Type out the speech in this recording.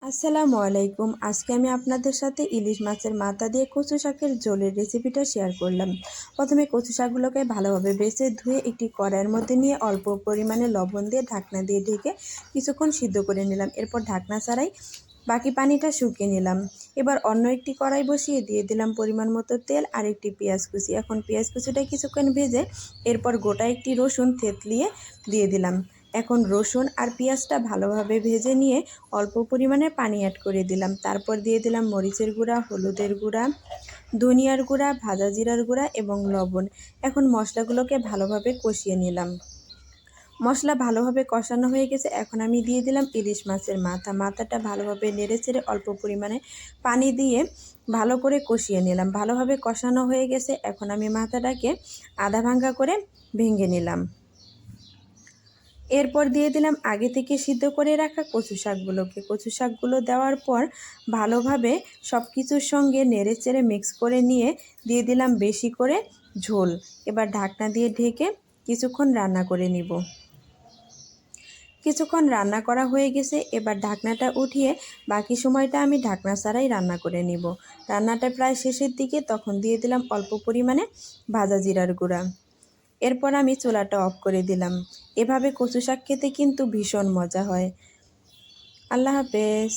আসসালামু আলাইকুম। আজকে আমি আপনাদের সাথে ইলিশ মাছের মাথা দিয়ে কচু শাকের ঝোলের রেসিপিটা শেয়ার করলাম। প্রথমে কচু শাকগুলোকে ভালোভাবে বেছে ধুয়ে একটি কড়াইয়ের মধ্যে নিয়ে অল্প পরিমাণে লবণ দিয়ে ঢাকনা দিয়ে ঢেকে কিছুক্ষণ সিদ্ধ করে নিলাম। এরপর ঢাকনা ছাড়াই বাকি পানিটা শুকিয়ে নিলাম। এবার অন্য একটি কড়াই বসিয়ে দিয়ে দিলাম পরিমাণ মতো তেল আর একটি পেঁয়াজ কুচি। এখন পেঁয়াজ কুচিটা কিছুক্ষণ ভেজে এরপর গোটা একটি রসুন থেতলিয়ে দিয়ে দিলাম। এখন রসুন আর পেঁয়াজটা ভালোভাবে ভেজে নিয়ে অল্প পরিমাণে পানি অ্যাড করে দিলাম। তারপর দিয়ে দিলাম মরিচের গুঁড়া, হলুদের গুঁড়া, ধনিয়ার গুঁড়া, ভাজা জিরার গুঁড়া এবং লবণ। এখন মশলাগুলোকে ভালোভাবে কষিয়ে নিলাম। মশলা ভালোভাবে কষানো হয়ে গেছে। এখন আমি দিয়ে দিলাম ইলিশ মাছের মাথাটা ভালোভাবে নেড়েচেড়ে অল্প পরিমাণে পানি দিয়ে ভালো করে কষিয়ে নিলাম। ভালোভাবে কষানো হয়ে গেছে। এখন আমি মাথাটাকে আধা ভাঙ্গা করে ভেঙে নিলাম। এরপর দিয়ে দিলাম আগে থেকে সিদ্ধ করে রাখা কচু শাকগুলো দেওয়ার পর ভালোভাবে সব কিছুর সঙ্গে নেড়েচেড়ে মিক্স করে নিয়ে দিয়ে দিলাম বেশি করে ঝোল। এবার ঢাকনা দিয়ে ঢেকে কিছুক্ষণ রান্না করে নিব। কিছুক্ষণ রান্না করা হয়ে গেছে। এবার ঢাকনাটা উঠিয়ে বাকি সময়টা আমি ঢাকনা ছাড়াই রান্না করে নিব। রান্নাটা প্রায় শেষের দিকে, তখন দিয়ে দিলাম অল্প পরিমাণে ভাজা জিরার গুঁড়া। এরপর আমি চুলাটা অফ করে দিলাম। এভাবে কচু শাক খেতে কিন্তু ভীষণ মজা হয়। আল্লাহ হাফেজ।